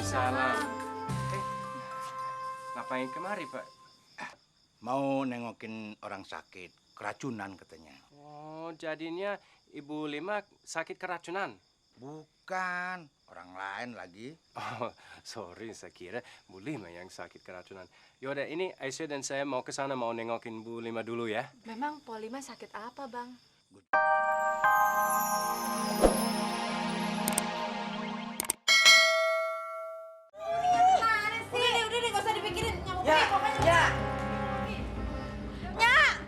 Waalaikumsalam. Ngapain kemari, Pak? Mau nengokin orang sakit, keracunan katanya. Oh, jadinya Ibu Lima sakit keracunan? Bukan, orang lain lagi. Oh, sorry, saya kira Bu Lima yang sakit keracunan. Yaudah, ini Aisyah dan saya mau ke sana mau nengokin Bu Lima dulu ya. Memang Po Lima sakit apa, Bang? Udah deh, gak usah dipikirin.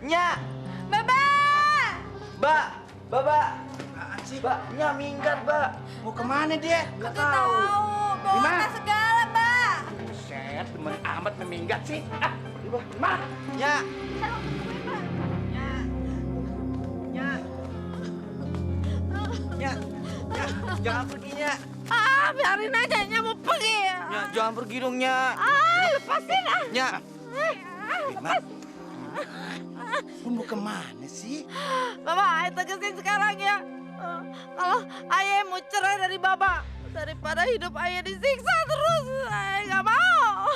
Nya, Baba! Baba, Apaan sih? Nya minggat, Mau kemana dia? Nggak Gak tahu. Bawa Lima. tas segala, Mbak. Set, temen amat meminggat sih. Lima. Nya, jangan pergi, Nya. Biarin aja, Nya mau pergi. Nya, jangan pergi dong, Nya. Lepasin ah. Nya, Lima. Lu mau kemana sih? Baba, ayah tegesin sekarang ya. Kalau ayah mau cerai dari Baba, daripada hidup ayah disiksa terus, ayah nggak mau.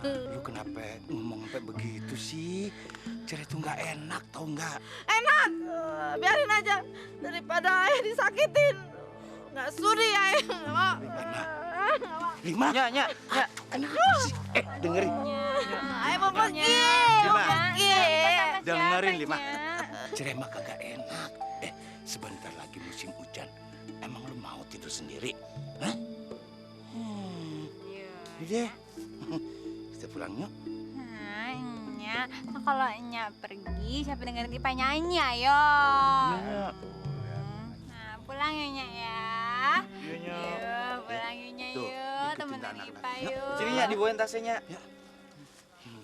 Lu kenapa ngomong sampai begitu sih? Cerai itu nggak enak, tau nggak? Enak, biarin aja. Daripada ayah disakitin. Nggak sudi ayah, nggak mau. Lima. Nya. Kenapa sih? Dengerin. Ayah mau pergi, Lima. mau pergi. Dengerin, Lima. Cerai mah kagak enak. Sebentar lagi musim hujan. Emang lu mau tidur sendiri? Hah? Udah. Kita pulang yuk. Nya, kalau Nya pergi, siapa dengerin Ipa nyanyi, ayo. Nah, pulang ya, Nya ya. Iya, Nya. Yuk, pulang yuk, Nya Tuh, yuk. ikutin Temenan anak Ipa lagi. yuk. Sini, Nya, dibawain tasnya, Nya.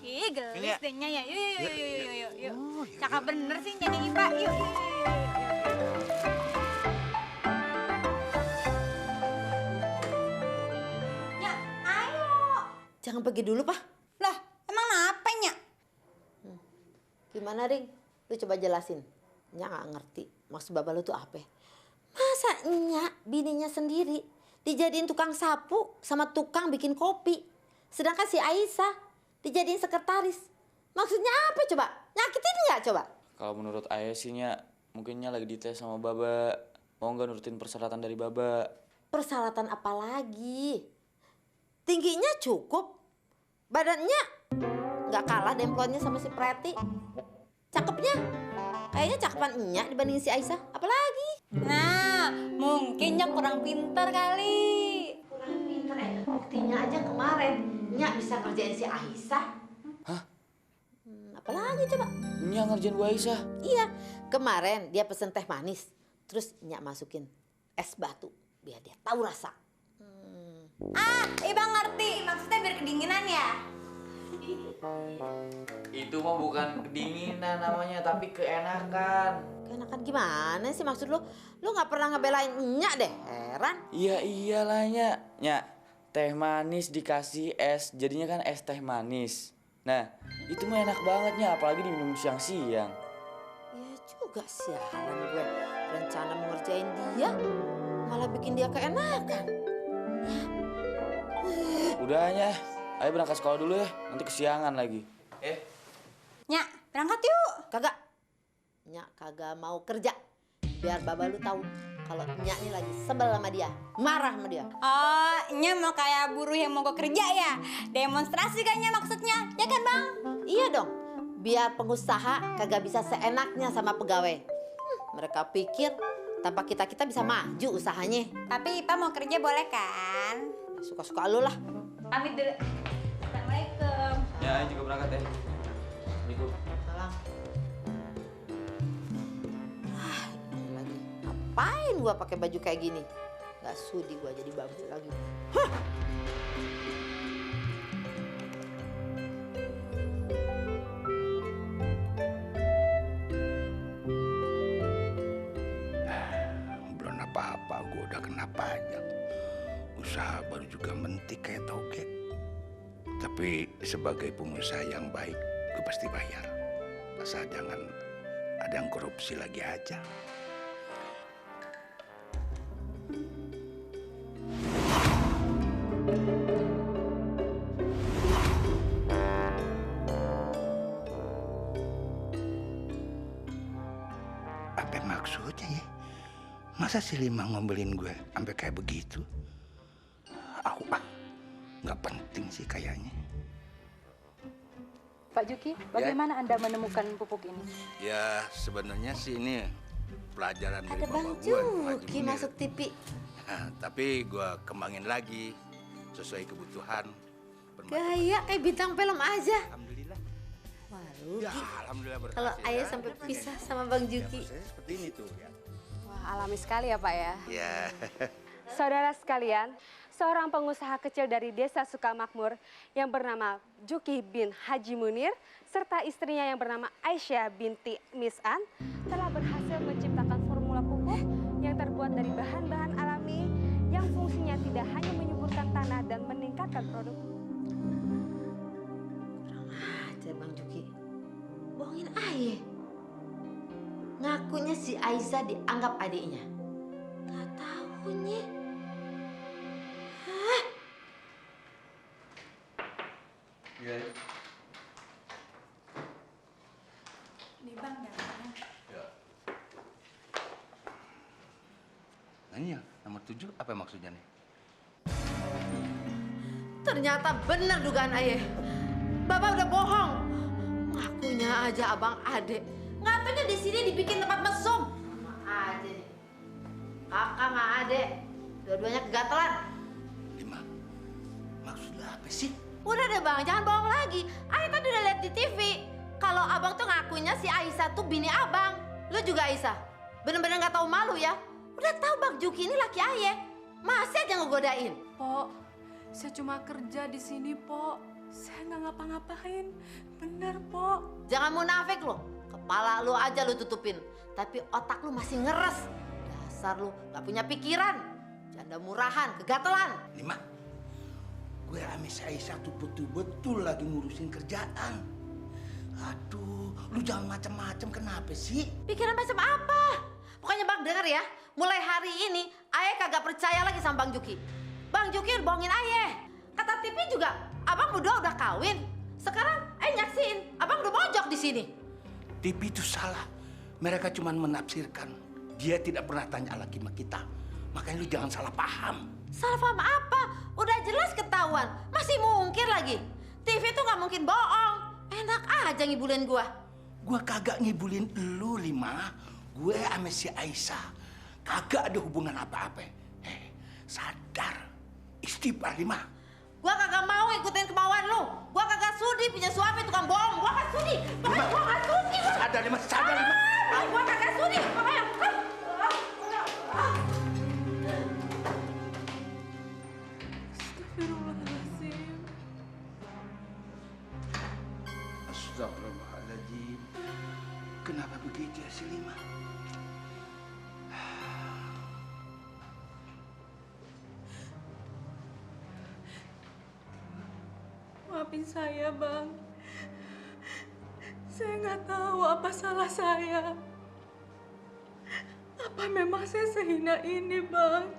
Ih, gelis deh, Nya ya. Yuk. Oh, iya, Cakep bener sih nyanyi Ipa. Yuk. Nya, ayo. Jangan pergi dulu, Pak. Lah, emang apa, Nya? Gimana, Ring? Lu coba jelasin. Nya nggak ngerti maksud bapak lu tuh apa. Masa Nya, bininya sendiri, dijadiin tukang sapu sama tukang bikin kopi. Sedangkan si Aisyah dijadiin sekretaris. Maksudnya apa coba? Nyakitin nggak coba? Kalau menurut ayah sih, Nya, mungkin Nya lagi dites sama Baba. Mau nggak nurutin persyaratan dari Baba? Persyaratan apa lagi? Tingginya cukup. Badannya nggak kalah demplonnya sama si Preti. Cakepnya kayaknya cakepan Nya dibanding si Aisyah. Apalagi? Nah, mungkin Nya kurang pintar kali. Kurang pinter buktinya aja kemarin Nya bisa kerjain si Aisyah. Hah? Apalagi coba? Nya ngerjain Bu Aisyah. Iya, kemarin dia pesen teh manis. Terus Nya masukin es batu biar dia tahu rasa. Iba ngerti, maksudnya biar kedinginan ya? Itu mah bukan kedinginan namanya, tapi keenakan. Keenakan gimana sih maksud lu? Lu nggak pernah ngebelain Nya deh, heran. Iya iyalah, Nya. Nya, teh manis dikasih es, jadinya kan es teh manis. Nah, itu mah enak banget, Nya, apalagi diminum siang-siang. Ya juga sialan gue. Rencana mengerjain dia, malah bikin dia keenakan. Udah, Nya. Ayo berangkat sekolah dulu ya, nanti kesiangan lagi. Nya, berangkat yuk. Kagak. Nya kagak mau kerja. Biar baba lu tahu kalau Nya ini lagi sebel sama dia, marah sama dia. Oh, Nya mau kayak buruh yang mau kerja ya? Demonstrasi kan Nya maksudnya, ya kan Bang? Iya dong. Biar pengusaha kagak bisa seenaknya sama pegawai. Mereka pikir tanpa kita bisa maju usahanya. Tapi Ipa mau kerja boleh kan? Suka-suka lu lah. Pamit dulu. Assalamualaikum. Ya, Ayo juga berangkat ya. Assalamualaikum. Salam. Ini lagi ngapain gua pakai baju kayak gini? Gak sudi gua jadi babu lagi. Belum apa-apa, gue udah kena pajak. Usaha baru juga mentik kayak toge. Tapi sebagai pengusaha yang baik, gue pasti bayar. Asal jangan ada yang korupsi lagi aja. maksudnya ya? Masa si Lima ngomelin gue sampai kayak begitu? Nggak penting sih kayaknya. Pak Juki, bagaimana Anda menemukan pupuk ini? Ya sebenarnya sih ini pelajaran dari Ada Bang bapak gue. Juki masuk TV. Tapi gue kembangin lagi sesuai kebutuhan. Gaya kayak bintang film aja. Alhamdulillah. Wah, Ya, rugi. alhamdulillah berhasil. Kalau ayah sampai pisah sama Bang Juki. Prosesnya seperti ini tuh ya. Wah, alami sekali ya Pak ya. Ya. Saudara sekalian, seorang pengusaha kecil dari desa Sukamakmur yang bernama Juki bin Haji Munir serta istrinya yang bernama Aisyah binti Mis'an telah berhasil menciptakan formula pupuk yang terbuat dari bahan-bahan alami yang fungsinya tidak hanya menyuburkan tanah dan meningkatkan produk. Kurang ajar Bang Juki. Bohongin ayah. Ngakunya si Aisyah dianggap adiknya. Gak tahunya. Ya. Nih Bang, datang. Ya. Nah ini yang nomor 7 apa maksudnya nih? Ternyata benar dugaan ayah. Bapak udah bohong. Ngakunya aja abang adek. Ngakunya di sini dibikin tempat mesum. Sama aja nih. Kakak sama adek. Dua-duanya kegatelan. Lima. Maksudnya apa sih? Udah deh bang, jangan bohong lagi. Ayah tadi udah lihat di TV. Kalau abang tuh ngakunya si Aisyah tuh bini abang. Lu juga Aisyah. Bener-bener gak tahu malu ya. Udah tahu Bang Juki ini laki ayah. Masih aja ngegodain. Pok, saya cuma kerja di sini, Pok. Saya nggak ngapa-ngapain. Bener, Pok. Jangan munafik lo. Kepala lu aja lu tutupin. Tapi otak lu masih ngeres. Dasar lu gak punya pikiran. Janda murahan, kegatelan. Lima. Gue sama si Aisyah tuh betul-betul lagi ngurusin kerjaan. Aduh, lu jangan macem-macem kenapa sih? Pikiran macam apa? Pokoknya Bang denger ya. Mulai hari ini, ayah kagak percaya lagi sama Bang Juki. Bang Juki udah bohongin ayah. Kata TV juga, abang berdua udah kawin. Sekarang ayah nyaksiin, abang udah mojok di sini. TV itu salah. Mereka cuma menafsirkan. Dia tidak pernah tanya lagi sama kita. Makanya lu jangan salah paham. Salah paham apa? Udah jelas ketahuan. Masih mungkin lagi. TV itu nggak mungkin bohong. Enak aja ngibulin gua. Gua kagak ngibulin lu, Lima. Gue sama si Aisyah kagak ada hubungan apa-apa. Sadar. Istighfar, Lima. Gua kagak mau ikutin kemauan lu. Gua kagak sudi punya suami tukang bohong. Gua kagak sudi. Pokoknya gua kagak sudi. Sadar, Lima. Sadar, Lima. Gua kagak sudi. Pokoknya. Astagfirullahaladzim. Astagfirullahaladzim. Kenapa begitu ya si Lima? Maafin saya, Bang. Saya nggak tahu apa salah saya. Apa memang saya sehina ini, Bang?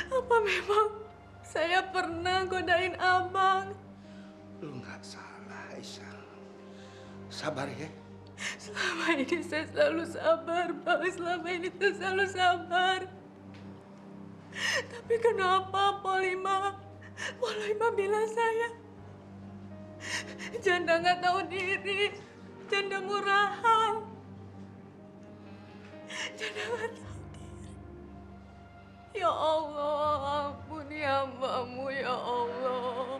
Apa memang saya pernah godain abang? Lu nggak salah, Aisyah. Sabar ya. Selama ini saya selalu sabar, Bang. Selama ini saya selalu sabar. Tapi kenapa Polima bilang saya janda nggak tahu diri, janda murahan, janda nggak tahu diri. Ya Allah, ampuni hambamu ya Allah.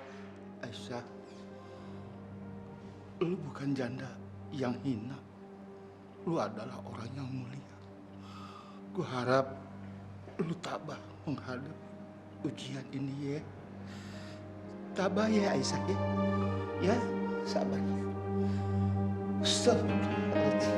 Aisyah, lu bukan janda yang hina. Lu adalah orang yang mulia. Gua harap lu tabah menghadapi ujian ini ya. Tabah ya Aisyah ya. Ya, sabar. Astagfirullahaladzim.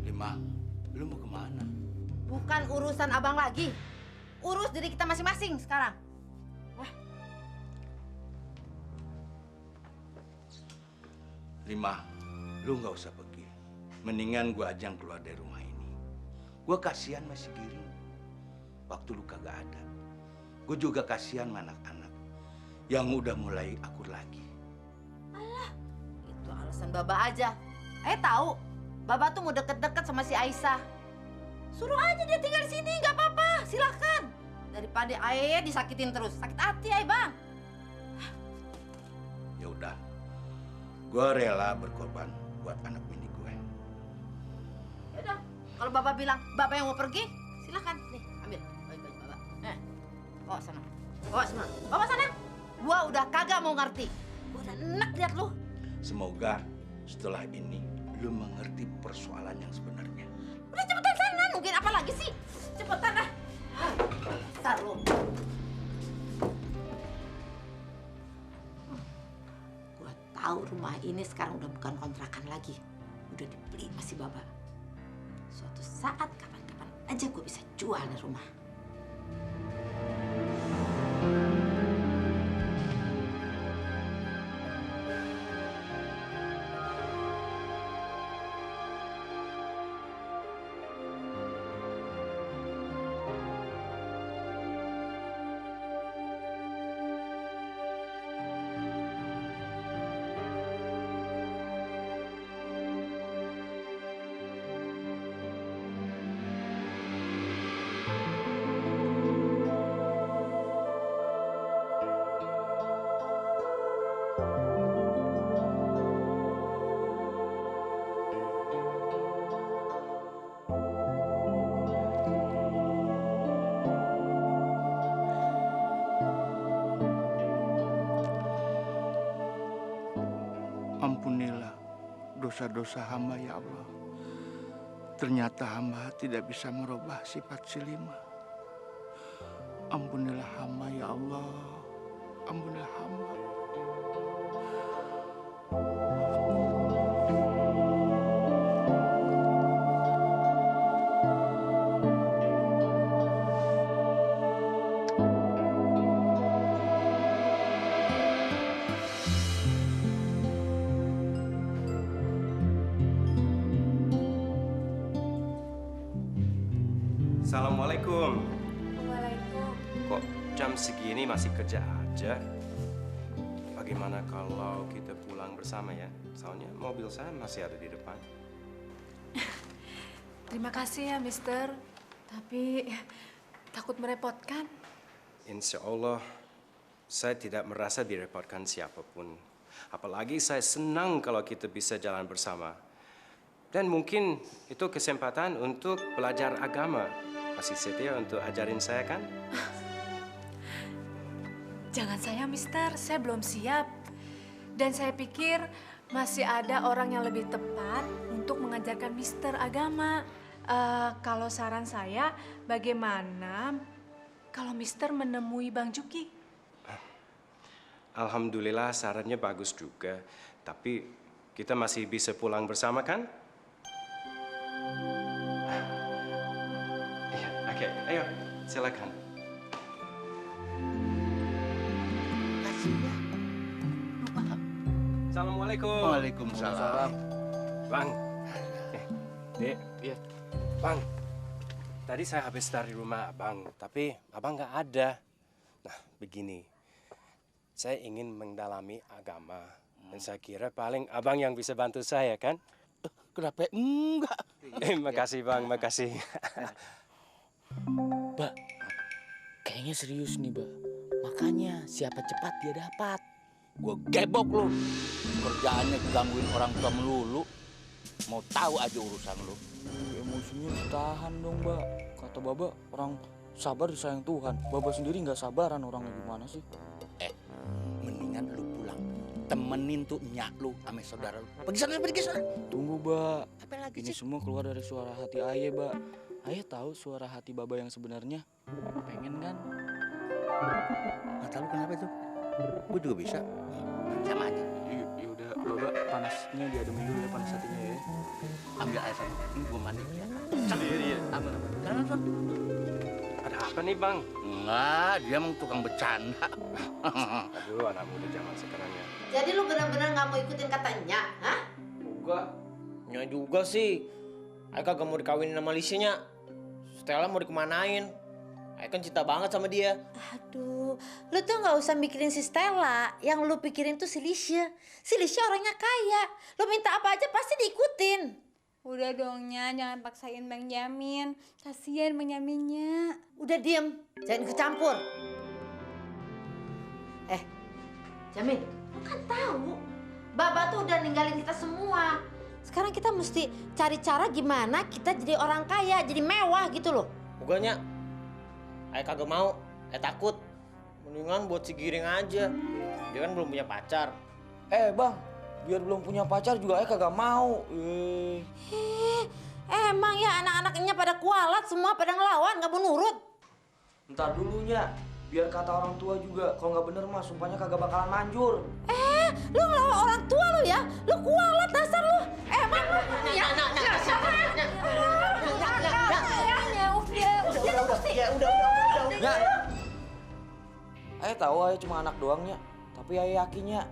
Lima, lu mau kemana? Bukan urusan abang lagi. Urus diri kita masing-masing sekarang. Lima, Lu nggak usah pergi. Mendingan gua aja yang keluar dari rumah ini. Gua kasihan masih Giring. Waktu lu kagak ada. Gua juga kasihan sama anak-anak yang udah mulai akur lagi. Itu alasan Baba aja. Tahu, Baba tuh mau deket-deket sama si Aisyah. Suruh aja dia tinggal di sini, nggak apa-apa, silahkan. Daripada Ayah disakitin terus, sakit hati Ayah bang. Ya udah, gua rela berkorban buat anak bini gue. Yaudah, kalau Bapak bilang Bapak yang mau pergi, silahkan. Nih, ambil baju-baju Bapak. Bawa sana. Bawa sana. Bawa sana. Gua udah kagak mau ngerti. Gua udah enak lihat lu. Semoga setelah ini lu mengerti persoalan yang sebenarnya. Udah cepetan sana, mungkin apa lagi sih? Cepetan ah. Ntar lu. Gua tahu rumah ini sekarang udah bukan kontrakan lagi. Udah dibeli sama si Baba. Suatu saat kapan-kapan aja gua bisa jual nih rumah. Ampunilah dosa-dosa hamba ya Allah. Ternyata hamba tidak bisa merubah sifat si Lima. Ampunilah hamba ya Allah. Ampunilah hamba. Assalamualaikum. Waalaikumsalam. Kok jam segini masih kerja aja? Bagaimana kalau kita pulang bersama ya? Soalnya mobil saya masih ada di depan. Terima kasih ya, Mister. Tapi takut merepotkan. Insya Allah, saya tidak merasa direpotkan siapapun. Apalagi saya senang kalau kita bisa jalan bersama. Dan mungkin itu kesempatan untuk belajar agama. Masih setia untuk ajarin saya kan? Jangan saya, Mister. Saya belum siap. Dan saya pikir masih ada orang yang lebih tepat untuk mengajarkan Mister agama. Kalau saran saya, bagaimana kalau Mister menemui Bang Juki? Alhamdulillah sarannya bagus juga. Tapi kita masih bisa pulang bersama kan? Iya, oke. Ayo, silakan. Kasih ya. Lupa. Assalamualaikum. Waalaikumsalam. Bang. Dek. Iya. Bang. Tadi saya habis dari rumah Abang, tapi Abang nggak ada. Nah, begini. Saya ingin mendalami agama. Dan saya kira paling Abang yang bisa bantu saya, kan? Kenapa enggak? Makasih, Bang. Makasih. Mbak, kayaknya serius nih, Mbak. Makanya siapa cepat dia dapat. Gue gebok lu. Kerjaannya gangguin orang tua melulu. Mau tahu aja urusan lu. Emosinya ditahan dong, Mbak. Kata Baba, orang sabar disayang Tuhan. Baba sendiri nggak sabaran orangnya gimana sih? Mendingan lu pulang. Temenin tuh nyak lu sama saudara lu. Pergi sana. Tunggu, Mbak. Apa lagi Ini sih? semua keluar dari suara hati Aye, Mbak. Aye tahu suara hati Baba yang sebenarnya. Pengen kan? Nggak tahu kenapa tuh. Gue juga bisa. Sama aja. Yaudah, Baba panasnya diademin dulu ya, panas hatinya ya. Ambil air sama. Ini gue mandi. Sendiri ya? Aman. Jalan, Son. Ada apa nih, Bang? Enggak, dia emang tukang bercanda. Aduh, anak muda zaman sekarang ya. Jadi lu benar-benar nggak mau ikutin katanya, hah? Enggak. Nya juga sih. Ayah kagak mau dikawinin sama Lisha-nya. Stella mau dikemanain? Ayah kan cinta banget sama dia. Aduh, lu tuh nggak usah mikirin si Stella. Yang lu pikirin tuh si Lisha. Si Lisha orangnya kaya. Lu minta apa aja pasti diikutin. Udah dong, Nya, jangan paksain Bang Jamin. Kasihan Bang Jaminnya. Udah diem, jangan ikut campur. Jamin, lu kan tahu Baba tuh udah ninggalin kita semua. Sekarang kita mesti cari cara gimana kita jadi orang kaya, jadi mewah gitu loh. Pokoknya Ayah kagak mau. Ayah takut. Mendingan buat si Giring aja. Dia kan belum punya pacar. Bang, biar belum punya pacar juga Ayah kagak mau. Emang ya anak-anaknya pada kualat semua, pada ngelawan, nggak mau nurut. Ntar dulunya, biar kata orang tua juga. Kalau nggak bener mah, sumpahnya kagak bakalan manjur. Lu ngelawan orang tua lu ya? Lu kualat dasar lu. Emang lu ya? Ya. Ayah tahu Ayah cuma anak doangnya, tapi Ayah yakinnya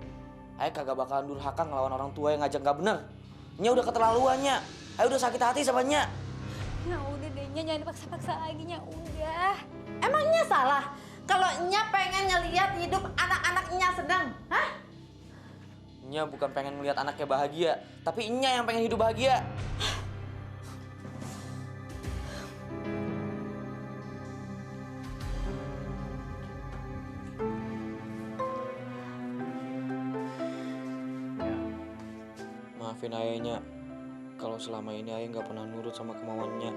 Ayah kagak bakalan durhaka ngelawan orang tua yang ngajak nggak bener. Nya udah keterlaluannya. Ayah udah sakit hati sama Nya. Ya udah deh, Nya, jangan paksa-paksa lagi, Nya. Udah. Emangnya salah kalau Nya pengen ngeliat hidup anak-anaknya senang? Hah? Nya bukan pengen melihat anaknya bahagia, tapi Nya yang pengen hidup bahagia. Maafin Ayahnya, kalau selama ini Ayah nggak pernah nurut sama kemauannya.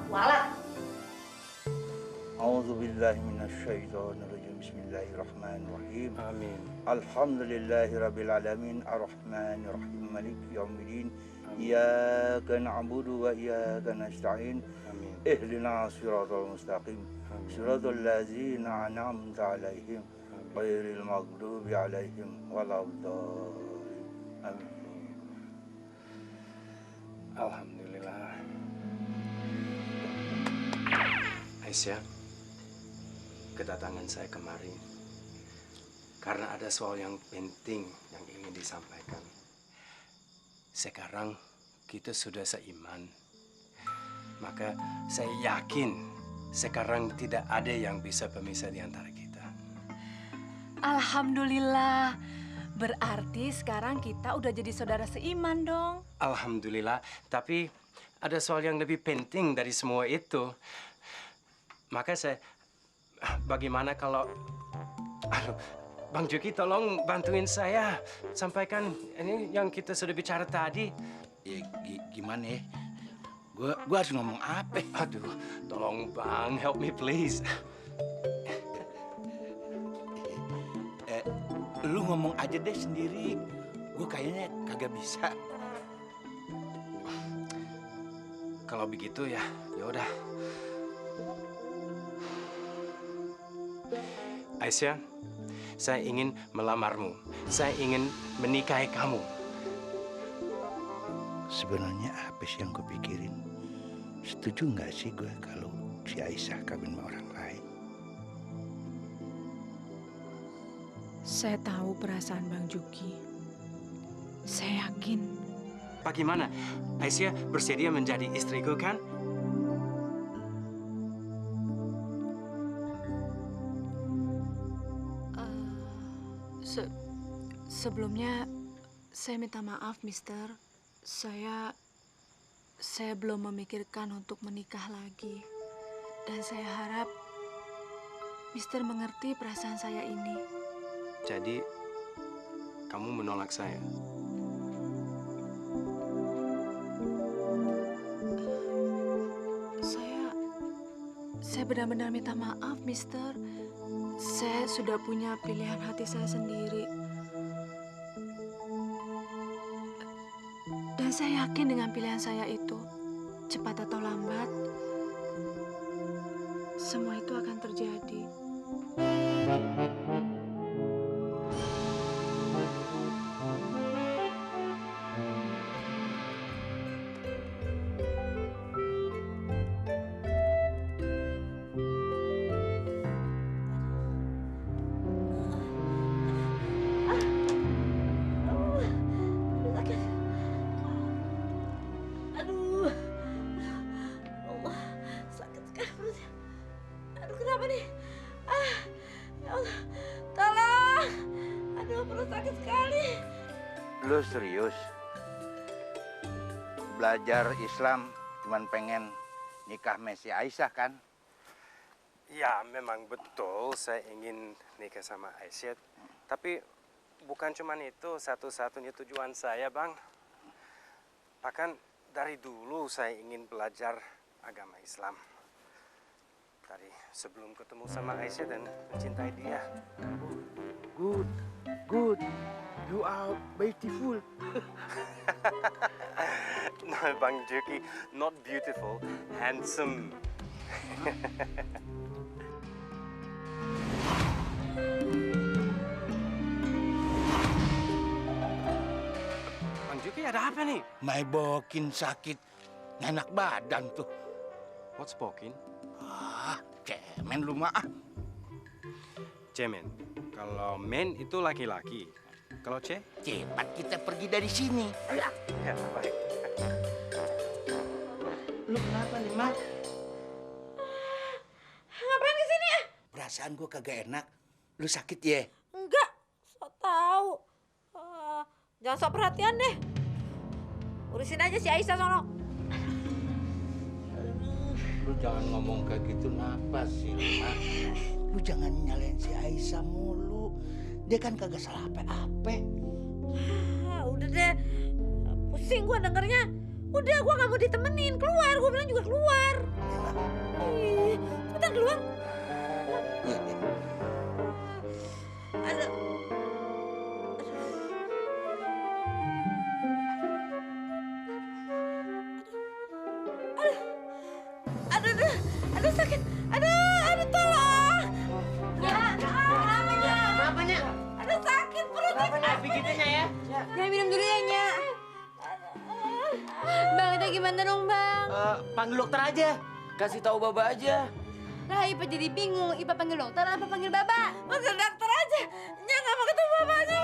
Kualat. A'udzu billahi minasyaitonir rajim. Bismillahirrahmanirrahim. Amin. Alhamdulillahirabbil alamin arrahmanir rahim maliki yaumiddin. Iyyaka na'budu wa iyyaka nasta'in. Amin. Ihdinas siratal mustaqim. Siratal ladzina an'amta 'alaihim ghairil maghdubi 'alaihim waladdallin. Amin. Alhamdulillah. Aisyah, kedatangan saya kemari karena ada soal yang penting yang ingin disampaikan. Sekarang kita sudah seiman, maka saya yakin sekarang tidak ada yang bisa pemisah di antara kita. Alhamdulillah. Berarti sekarang kita udah jadi saudara seiman dong. Alhamdulillah, tapi ada soal yang lebih penting dari semua itu. Maka bagaimana kalau, Bang Juki tolong bantuin saya sampaikan ini yang kita sudah bicara tadi. Ya gimana ya? Gua harus ngomong apa? Aduh, tolong Bang, help me please. Lu ngomong aja deh sendiri. Gue kayaknya kagak bisa. Kalau begitu ya udah. Aisyah, saya ingin melamarmu. Saya ingin menikahi kamu. Sebenarnya apa sih yang gue pikirin? Setuju nggak sih gue kalau si Aisyah kawin sama orang lain? Saya tahu perasaan Bang Juki. Saya yakin. Bagaimana? Aisyah bersedia menjadi istriku kan? Sebelumnya saya minta maaf, Mister. Saya belum memikirkan untuk menikah lagi. Dan saya harap Mister mengerti perasaan saya ini. Jadi, kamu menolak saya? Saya benar-benar minta maaf, Mister. Saya sudah punya pilihan hati saya sendiri. Dan saya yakin dengan pilihan saya itu, cepat atau lambat, semua itu akan terjadi. perut sakit sekali. Lu serius? Belajar Islam cuman pengen nikah Messi Aisyah kan? Ya, memang betul saya ingin nikah sama Aisyah. Tapi bukan cuman itu satu-satunya tujuan saya, Bang. Bahkan dari dulu saya ingin belajar agama Islam. Dari sebelum ketemu sama Aisyah dan mencintai dia. Good, good. You are beautiful. No, Bang Juki, not beautiful, handsome. Bang Juki, ada apa nih? My bokin sakit, enak badan tuh. What's poking? Cemen lu mah. Cemen. Kalau men itu laki-laki. Kalau C? Cepat kita pergi dari sini. Ya, baik. Lu kenapa nih, Mak? Ngapain di sini? Perasaan gua kagak enak. Lu sakit ya? Enggak, so tahu. Jangan sok perhatian deh. Urusin aja si Aisyah sono. Lu jangan ngomong kayak gitu, napa sih, Mak? Lu jangan nyalain si Aisyah mulu. Dia kan kagak salah apa-apa. Udah deh, pusing gua dengernya. Udah, gua nggak mau ditemenin. Keluar, gua bilang juga keluar. Ih, cepetan keluar. Aduh. Aduh sakit. Aduh tolong. Kenapanya? Aduh sakit perut. Begitunya ya. Jangan minum dulu ya, Nya. Bang, itu gimana dong, Bang? Panggil dokter aja. Kasih tahu Baba aja. Lah, Ipa jadi bingung. Ipa panggil dokter apa panggil Baba? Panggil dokter aja. Nya nggak mau ketemu bapaknya.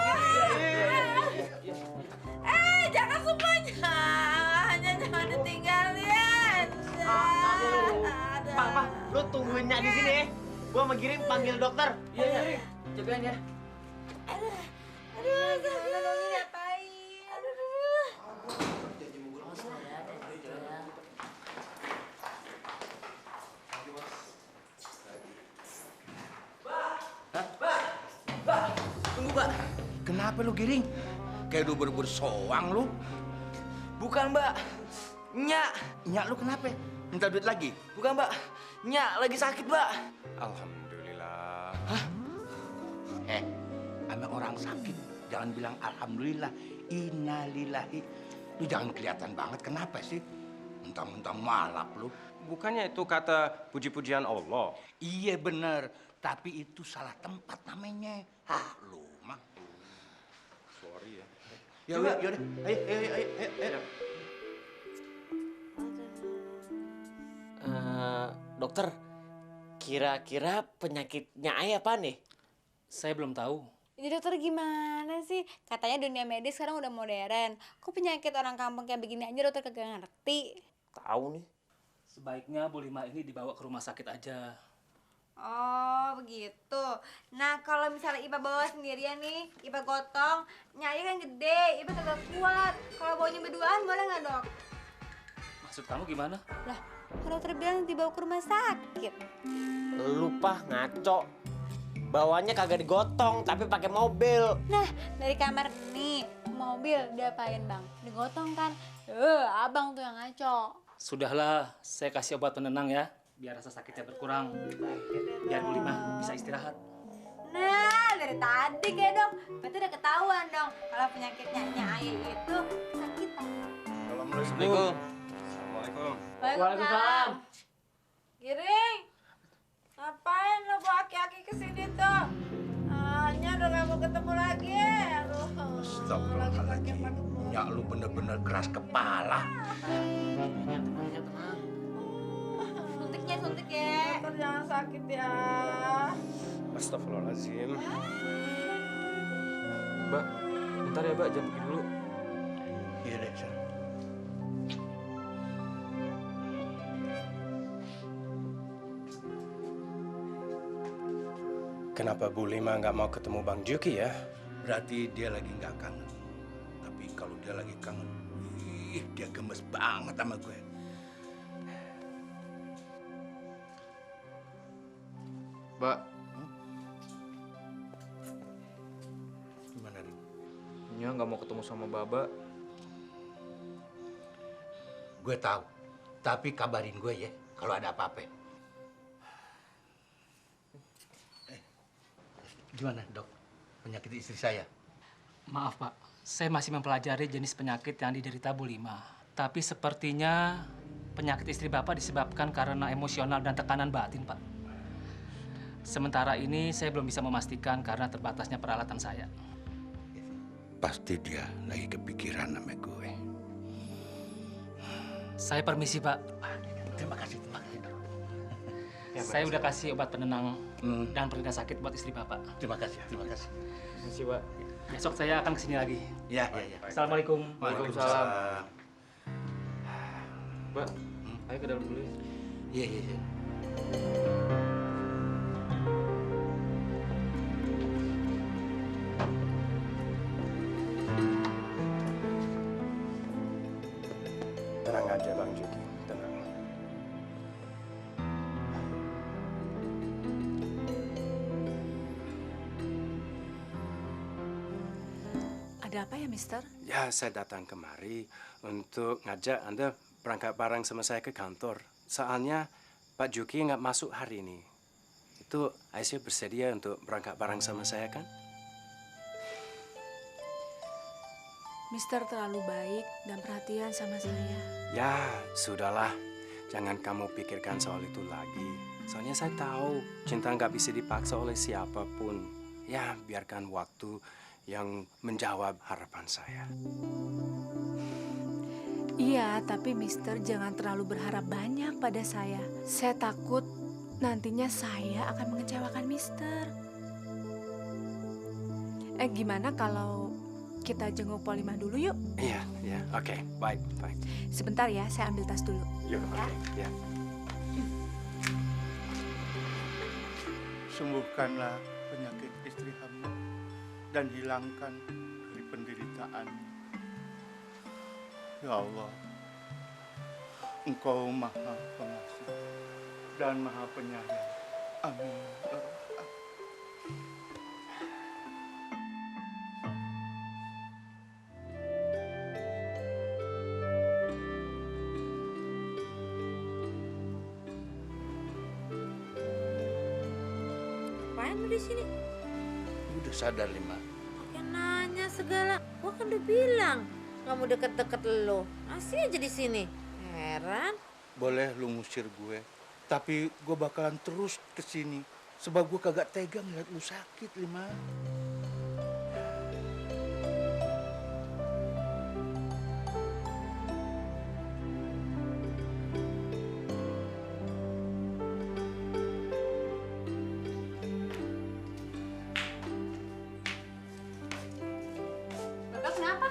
Jangan semuanya. Nya jangan ditinggalin. Pak, lu tungguin Nya di sini ya. Gua mau Giring panggil dokter. Iya. Jagain ya. Aduh, gimana dong ini ngapain? Aduh. Tunggu, Mbak. Kenapa lu giring? Kayak lu berburu soang lu. Bukan, Mbak. Nya. Nyak lu kenapa? Minta duit lagi? Bukan, Mbak. Nya lagi sakit, Mbak. Alhamdulillah. Sama orang sakit jangan bilang alhamdulillah, innalillahi. Lu jangan kelihatan banget, kenapa sih? Mentang-mentang malap lu. Bukannya itu kata puji-pujian Allah? Iya bener, tapi itu salah tempat namanya. Lu mah. Sorry ya. Yaudah, ayo. Dokter, kira-kira penyakitnya Ayah apa nih? Saya belum tahu. Jadi dokter gimana sih? Katanya dunia medis sekarang udah modern. Kok penyakit orang kampung kayak begini aja dokter kagak ngerti? Tahu nih. Sebaiknya Bu Lima ini dibawa ke rumah sakit aja. Oh begitu. Nah kalau misalnya Ipa bawa sendirian nih, Ipa gotong, Nyai kan gede, Ipa kagak kuat. Kalau bawanya berduaan boleh nggak dok? Maksud kamu gimana? Lah, kalau dokter bilang dibawa ke rumah sakit. Lupa ngaco. Bawanya kagak digotong, tapi pakai mobil. Nah, dari kamar nih, mobil diapain bang? Digotong kan? Abang tuh yang ngaco. Sudahlah, saya kasih obat penenang ya, biar rasa sakitnya berkurang. Biar Bu Lima bisa istirahat. Nah, dari tadi kayak dong, berarti udah ketahuan dong kalau penyakitnya Nyai itu sakitan. Assalamualaikum. Assalamualaikum. Waalaikumsalam. Giring, ngapain lo bawa aki-aki ke sini tuh? Nya udah gak mau ketemu lagi. Aduh, Astagfirullahaladzim. Nyak lu bener-bener keras kepala. Suntik ya. dokter jangan sakit ya. Astagfirullahaladzim. Mbak, bentar ya, Mbak. Jangan pergi dulu. Iya deh, Sir. Kenapa Bu Lima nggak mau ketemu Bang Juki ya? berarti dia lagi nggak kangen. Tapi kalau dia lagi kangen, dia gemes banget sama gue. Mbak, Gimana, Rin? Nya nggak mau ketemu sama Baba. Gue tahu, tapi kabarin gue ya kalau ada apa-apa. Gimana, Dok? Penyakit istri saya? Maaf Pak, saya masih mempelajari jenis penyakit yang diderita Bu Lima. Tapi sepertinya penyakit istri Bapak disebabkan karena emosional dan tekanan batin, Pak. Sementara ini saya belum bisa memastikan karena terbatasnya peralatan saya. Pasti dia lagi kepikiran sama gue. Saya permisi, Pak. Terima kasih, Dok. Saya udah kasih obat penenang dan pereda sakit buat istri Bapak. Terima kasih, terima kasih. Terima Pak. Besok saya akan kesini lagi. Ya, ya, ya. Assalamualaikum. Waalaikumsalam. Mbak, ayo ke dalam dulu ya. Iya, iya, iya. Tenang aja Bang Juki, tenang. Ada apa ya, Mister? Ya, saya datang kemari untuk ngajak Anda berangkat bareng sama saya ke kantor. Soalnya Pak Juki nggak masuk hari ini. Itu Aisyah bersedia untuk berangkat bareng sama saya kan? Mister terlalu baik dan perhatian sama saya. Ya, sudahlah. Jangan kamu pikirkan soal itu lagi. Soalnya saya tahu cinta nggak bisa dipaksa oleh siapapun. Ya, biarkan waktu yang menjawab harapan saya. Iya, tapi Mister jangan terlalu berharap banyak pada saya. Saya takut nantinya saya akan mengecewakan Mister. Gimana kalau kita jenguk Polimah dulu yuk? Iya, iya, oke, baik, baik. Sebentar ya, saya ambil tas dulu. Yuk, oke, ya. Sembuhkanlah penyakit istri hamba dan hilangkan dari penderitaan. Ya Allah, Engkau Maha Pengasih dan Maha Penyayang. Amin. Ya Rabbal Alamin. Ngapain lu di sini? Udah sadar, Lima. Pakai nanya segala. Gua kan udah bilang nggak mau deket-deket lo. Masih aja di sini. Heran. Boleh lu ngusir gue, tapi gue bakalan terus kesini. Sebab gue kagak tega ngeliat lu sakit, Lima. Bapak kenapa?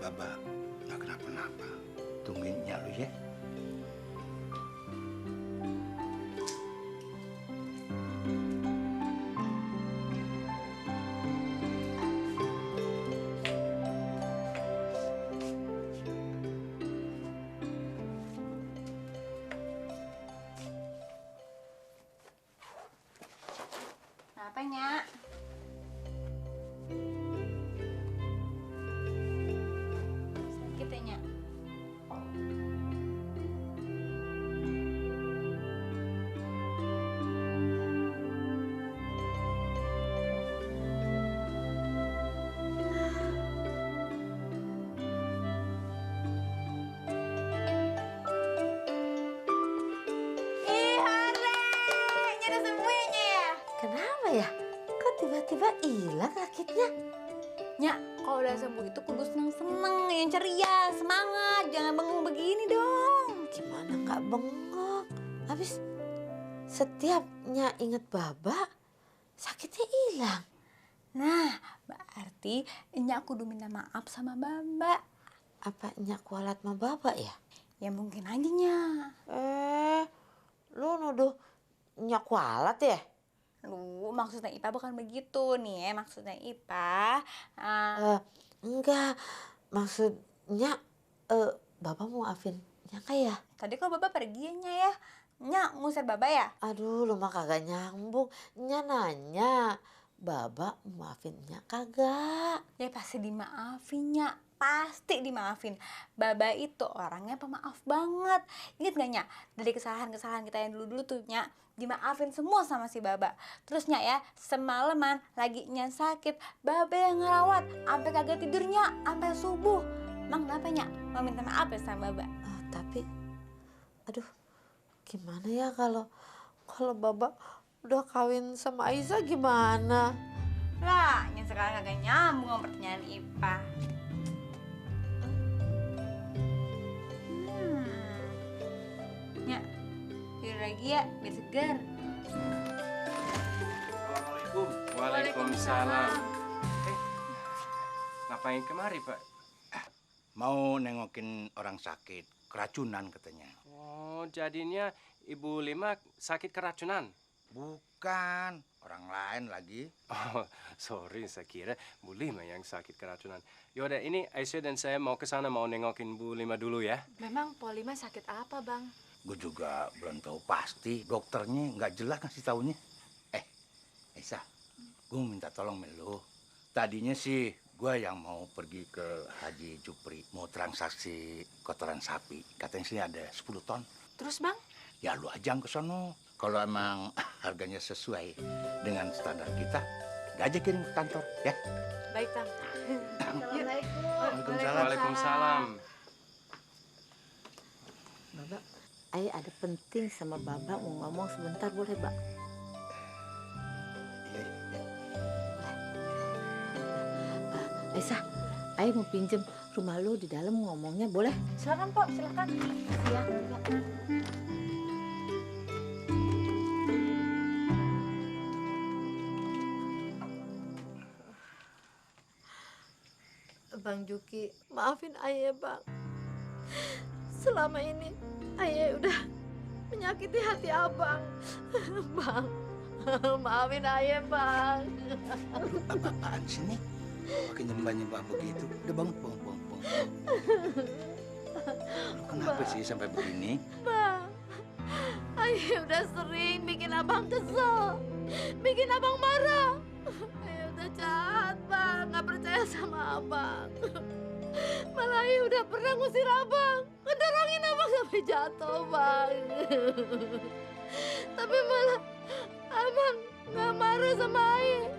Baba nggak kenapa-napa. Tungguin Nyak lu ya. Kenapa, Nyak? Sakit ya, Nyak? Ih, hore! Nyak udah sembuh ya, Nyak ya? Kenapa ya? Kok tiba-tiba hilang sakitnya? Nyak, kalau udah sembuh itu kudu seneng-seneng, yang ceria, semangat, jangan bengong begini dong. Gimana nggak bengong? Habis setiap Nyak inget Baba, sakitnya hilang. Nah, berarti Nyak kudu minta maaf sama Baba. Apa Nyak kualat sama Baba ya? Ya mungkin aja, Nyak. Lu nuduh Nyak kualat ya? Aduh, maksudnya Ipa bukan begitu nih ya, maksudnya Ipa. Enggak, maksudnya Bapak mau maafin Nyaka ya? Tadi kok Baba pergi ya? Nya ngusir Baba ya? Aduh, lu mah kagak nyambung. Nya nanya, Baba maafin Nya kagak? Ya pasti dimaafin, Nya. Pasti dimaafin. Baba itu orangnya pemaaf banget. Ingat gak, Nya? Dari kesalahan-kesalahan kita yang dulu-dulu tuh, Nya, dimaafin semua sama si Baba. Terus, Nya ya, semalaman lagi Nya sakit, Baba yang ngerawat sampai kagak tidurnya sampai subuh. Emang kenapa, Nya? Mau minta maaf ya sama Baba? Tapi, aduh, gimana ya kalau Baba udah kawin sama Aisyah gimana? Lah, Nya sekarang kagak nyambung sama pertanyaan Ipa. Nya, tidur lagi ya, biar segar. Assalamualaikum. Waalaikumsalam. Ngapain kemari, Pak? Mau nengokin orang sakit, keracunan katanya. Oh, jadinya Ibu Lima sakit keracunan? Bukan, orang lain lagi. Oh, sorry, saya kira Bu Lima yang sakit keracunan. Yaudah, ini Aisyah dan saya mau ke sana mau nengokin Bu Lima dulu ya. Memang Po Lima sakit apa, Bang? Gue juga belum tahu pasti. Dokternya nggak jelas ngasih taunya. Aisyah, gue mau minta tolong melu. Tadinya sih gue yang mau pergi ke Haji Jupri, mau transaksi kotoran sapi. Katanya sih ada 10 ton. Terus, Bang? Ya lu ajang ke sono. Kalau emang harganya sesuai dengan standar kita, gak aja kirim ke kantor, ya. Baik, Bang. Assalamualaikum. Waalaikumsalam. Baba, Ayah ada penting sama Baba mau ngomong sebentar, boleh, Mbak? Aisyah, Ayah mau pinjem rumah lu di dalam ngomongnya, boleh? Silakan, Po, silakan. Silakan, Mbak. Bang Juki, maafin Ayah, Bang. Selama ini Ayah udah menyakiti hati Abang. Bang, maafin Ayah, Bang. Apa-apaan sih nih? Pakai nyembah-nyembah begitu. Udah bangun. Lu kenapa sih sampai begini? Bang, Ayah udah sering bikin Abang kesel, bikin Abang marah. Ayah udah jahat, Bang, nggak percaya sama Abang. Malah Ayah udah pernah ngusir Abang, ngedorongin Abang sampai jatuh, Bang. Tapi malah Abang nggak marah sama Ayah.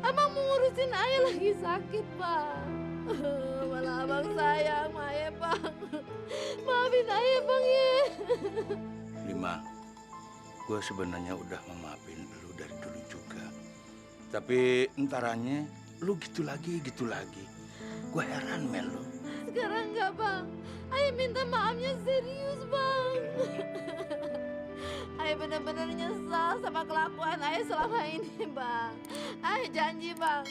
Abang mau ngurusin Ayah lagi sakit, Bang. Malah Abang sayang sama Ayah, Bang. Maafin Ayah, Bang, ya. Lima, gue sebenarnya udah memaafin lu dari dulu juga. Tapi entarannya lu gitu lagi. Gue heran, Mel, lu. Sekarang enggak, Bang. Ayah minta maafnya serius, Bang. Ayah benar-benar nyesal sama kelakuan Ayah selama ini, Bang. Ayah janji, Bang.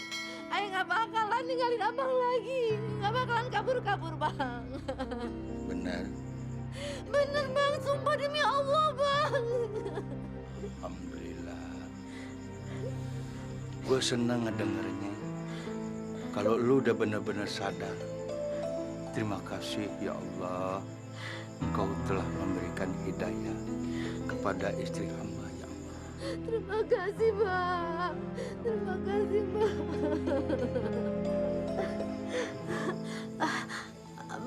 Ayah nggak bakalan ninggalin Abang lagi. Nggak bakalan kabur-kabur, Bang. Bener. Bener, Bang. Sumpah demi Allah, Bang. Alhamdulillah. Gue seneng ngedengernya. Kalau lu udah benar-benar sadar. Terima kasih ya Allah. Engkau telah memberikan hidayah kepada istri hamba ya Allah. Terima kasih, Bang. Terima kasih, Bang.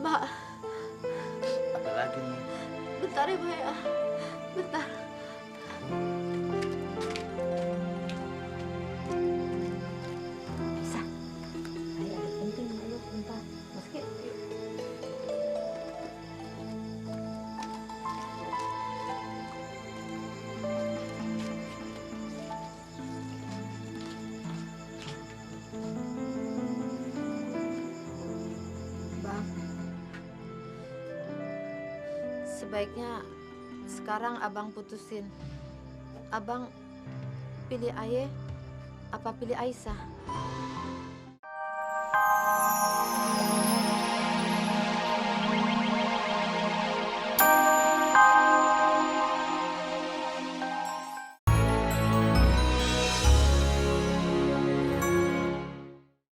Mbak, Apa lagi nih? bentar ya, Mbak, ya. Bentar. Bisa. Ayah ada penting dulu, bentar. Meski, yuk. Bang, sebaiknya sekarang Abang putusin. Abang pilih Ayah apa pilih Aisyah?